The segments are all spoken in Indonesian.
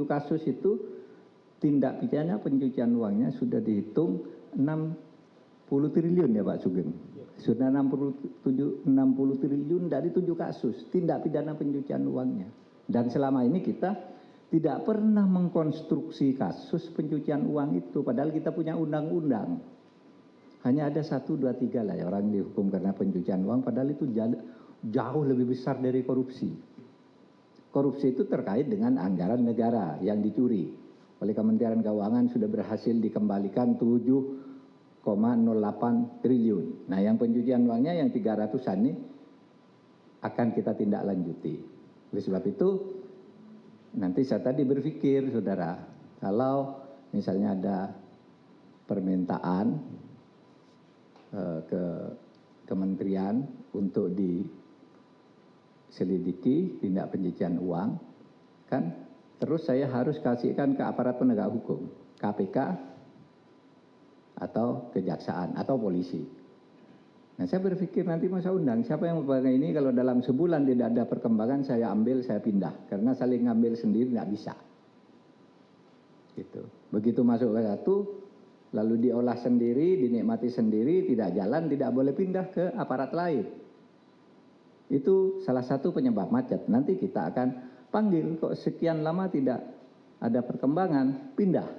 kasus itu tindak pidana pencucian uangnya sudah dihitung 60 triliun ya Pak Sugeng. Sudah 60 triliun dari 7 kasus tindak pidana pencucian uangnya. Dan selama ini kita tidak pernah mengkonstruksi kasus pencucian uang itu, padahal kita punya undang-undang. Hanya ada 1, 2, 3 lah ya orang dihukum karena pencucian uang, padahal itu jauh lebih besar dari korupsi. Korupsi itu terkait dengan anggaran negara yang dicuri. Oleh Kementerian Keuangan sudah berhasil dikembalikan 7,08 triliun. Nah yang pencucian uangnya yang 300-an ini akan kita tindak lanjuti. Oleh sebab itu nanti saya tadi berpikir saudara, kalau misalnya ada permintaan ke kementerian untuk diselidiki tindak pencucian uang, kan terus saya harus kasihkan ke aparat penegak hukum, KPK atau kejaksaan atau polisi. Nah saya berpikir nanti masa undang siapa yang mempegang ini, kalau dalam sebulan tidak ada perkembangan saya ambil, saya pindah, karena saling ngambil sendiri tidak bisa. Gitu. Begitu masuk ke satu, lalu diolah sendiri, dinikmati sendiri, tidak jalan, tidak boleh pindah ke aparat lain. Itu salah satu penyebab macet. Nanti kita akan panggil, kok sekian lama tidak ada perkembangan, pindah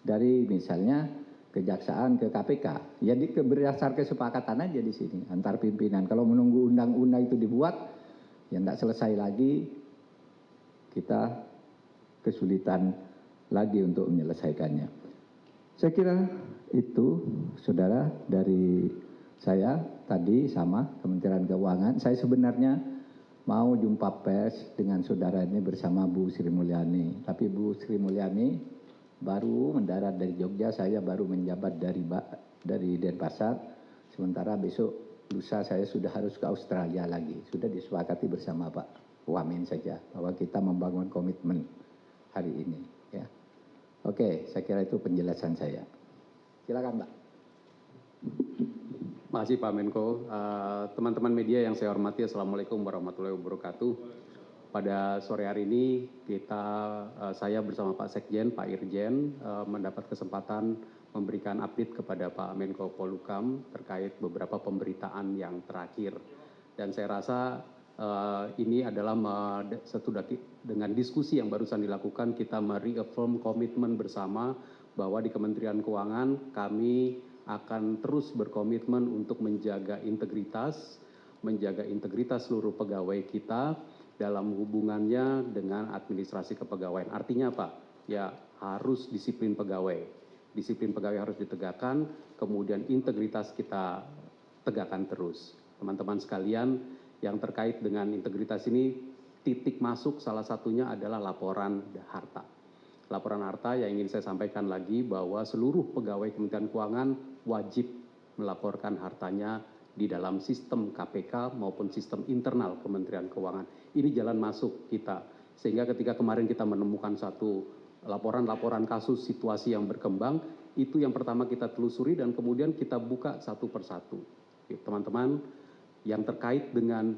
dari misalnya kejaksaan ke KPK. Jadi berdasar kesepakatan aja di sini antar pimpinan. Kalau menunggu undang-undang itu dibuat, ya tidak selesai lagi, kita kesulitan lagi untuk menyelesaikannya. Saya kira itu saudara dari saya tadi sama Kementerian Keuangan. Saya sebenarnya mau jumpa pers dengan saudara ini bersama Bu Sri Mulyani. Tapi Bu Sri Mulyani baru mendarat dari Jogja, saya baru menjabat dari Denpasar. Sementara besok lusa saya sudah harus ke Australia lagi. Sudah disepakati bersama Pak Wamen saja bahwa kita membangun komitmen hari ini. Ya. Oke, saya kira itu penjelasan saya. Silakan Pak. Makasih Pak Menko. Teman-teman media yang saya hormati, Assalamualaikum warahmatullahi wabarakatuh. Pada sore hari ini saya bersama Pak Sekjen, Pak Irjen mendapat kesempatan memberikan update kepada Pak Menko Polhukam terkait beberapa pemberitaan yang terakhir. Dan saya rasa ini adalah dengan diskusi yang barusan dilakukan, kita mereaffirm komitmen bersama bahwa di Kementerian Keuangan kami akan terus berkomitmen untuk menjaga integritas seluruh pegawai kita dalam hubungannya dengan administrasi kepegawaian. Artinya apa? Ya harus disiplin pegawai. Disiplin pegawai harus ditegakkan, kemudian integritas kita tegakkan terus. Teman-teman sekalian, yang terkait dengan integritas ini, titik masuk salah satunya adalah laporan harta. Laporan harta yang ingin saya sampaikan lagi bahwa seluruh pegawai Kementerian Keuangan wajib melaporkan hartanya di dalam sistem KPK maupun sistem internal Kementerian Keuangan. Ini jalan masuk kita. Sehingga ketika kemarin kita menemukan satu laporan-laporan kasus situasi yang berkembang, itu yang pertama kita telusuri dan kemudian kita buka satu persatu. Teman-teman, yang terkait dengan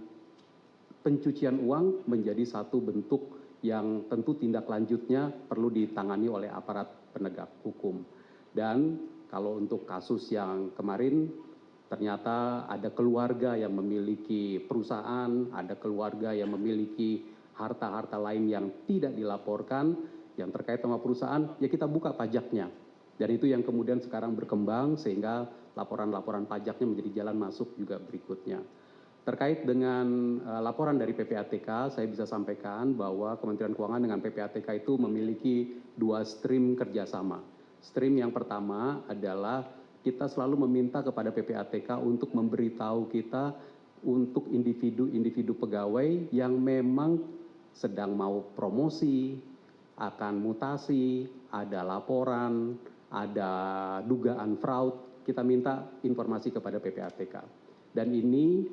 pencucian uang menjadi satu bentuk yang tentu tindak lanjutnya perlu ditangani oleh aparat penegak hukum. Dan kalau untuk kasus yang kemarin, ternyata ada keluarga yang memiliki perusahaan, ada keluarga yang memiliki harta-harta lain yang tidak dilaporkan, yang terkait sama perusahaan, ya kita buka pajaknya. Dan itu yang kemudian sekarang berkembang sehingga laporan-laporan pajaknya menjadi jalan masuk juga berikutnya. Terkait dengan laporan dari PPATK, saya bisa sampaikan bahwa Kementerian Keuangan dengan PPATK itu memiliki 2 stream kerjasama. Stream yang pertama adalah kita selalu meminta kepada PPATK untuk memberitahu kita untuk individu-individu pegawai yang memang sedang mau promosi, akan mutasi, ada laporan, ada dugaan fraud, kita minta informasi kepada PPATK. Dan ini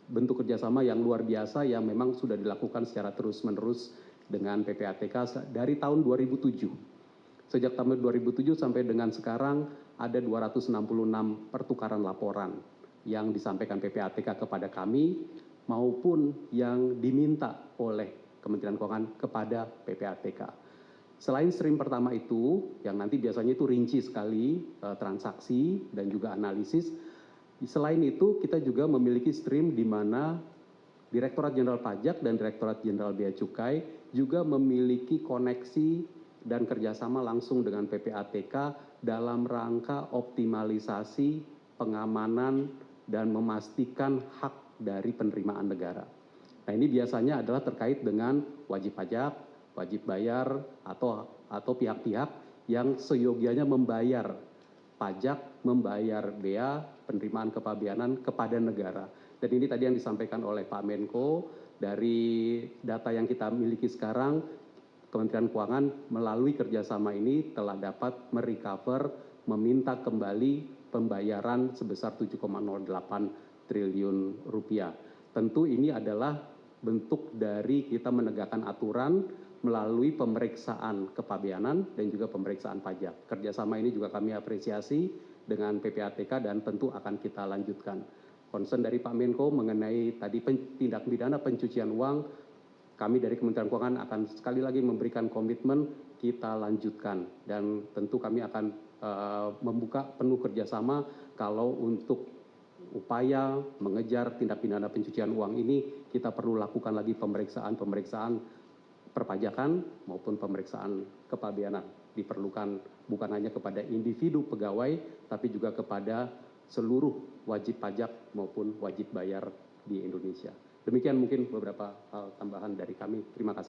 bentuk kerjasama yang luar biasa yang memang sudah dilakukan secara terus-menerus dengan PPATK dari tahun 2007. Sejak tahun 2007 sampai dengan sekarang ada 266 pertukaran laporan yang disampaikan PPATK kepada kami maupun yang diminta oleh Kementerian Keuangan kepada PPATK. Selain stream pertama itu, yang nanti biasanya itu rinci sekali transaksi dan juga analisis, selain itu kita juga memiliki stream di mana Direktorat Jenderal Pajak dan Direktorat Jenderal Bea Cukai juga memiliki koneksi dan kerjasama langsung dengan PPATK dalam rangka optimalisasi pengamanan dan memastikan hak dari penerimaan negara. Nah, ini biasanya adalah terkait dengan wajib pajak, wajib bayar, atau pihak-pihak yang seyogianya membayar pajak, membayar bea, penerimaan kepabeanan kepada negara. Dan ini tadi yang disampaikan oleh Pak Menko, dari data yang kita miliki sekarang, Kementerian Keuangan melalui kerjasama ini telah dapat merecover, meminta kembali pembayaran sebesar 7,08 triliun rupiah. Tentu ini adalah bentuk dari kita menegakkan aturan melalui pemeriksaan kepabeanan dan juga pemeriksaan pajak. Kerjasama ini juga kami apresiasi dengan PPATK dan tentu akan kita lanjutkan. Concern dari Pak Menko mengenai tadi tindak pidana pencucian uang, kami dari Kementerian Keuangan akan sekali lagi memberikan komitmen kita lanjutkan. Dan tentu kami akan membuka penuh kerjasama kalau untuk upaya mengejar tindak pidana pencucian uang ini kita perlu lakukan lagi pemeriksaan perpajakan maupun pemeriksaan kepabeanan. Diperlukan bukan hanya kepada individu pegawai, tapi juga kepada seluruh wajib pajak maupun wajib bayar di Indonesia. Demikian mungkin beberapa hal tambahan dari kami. Terima kasih.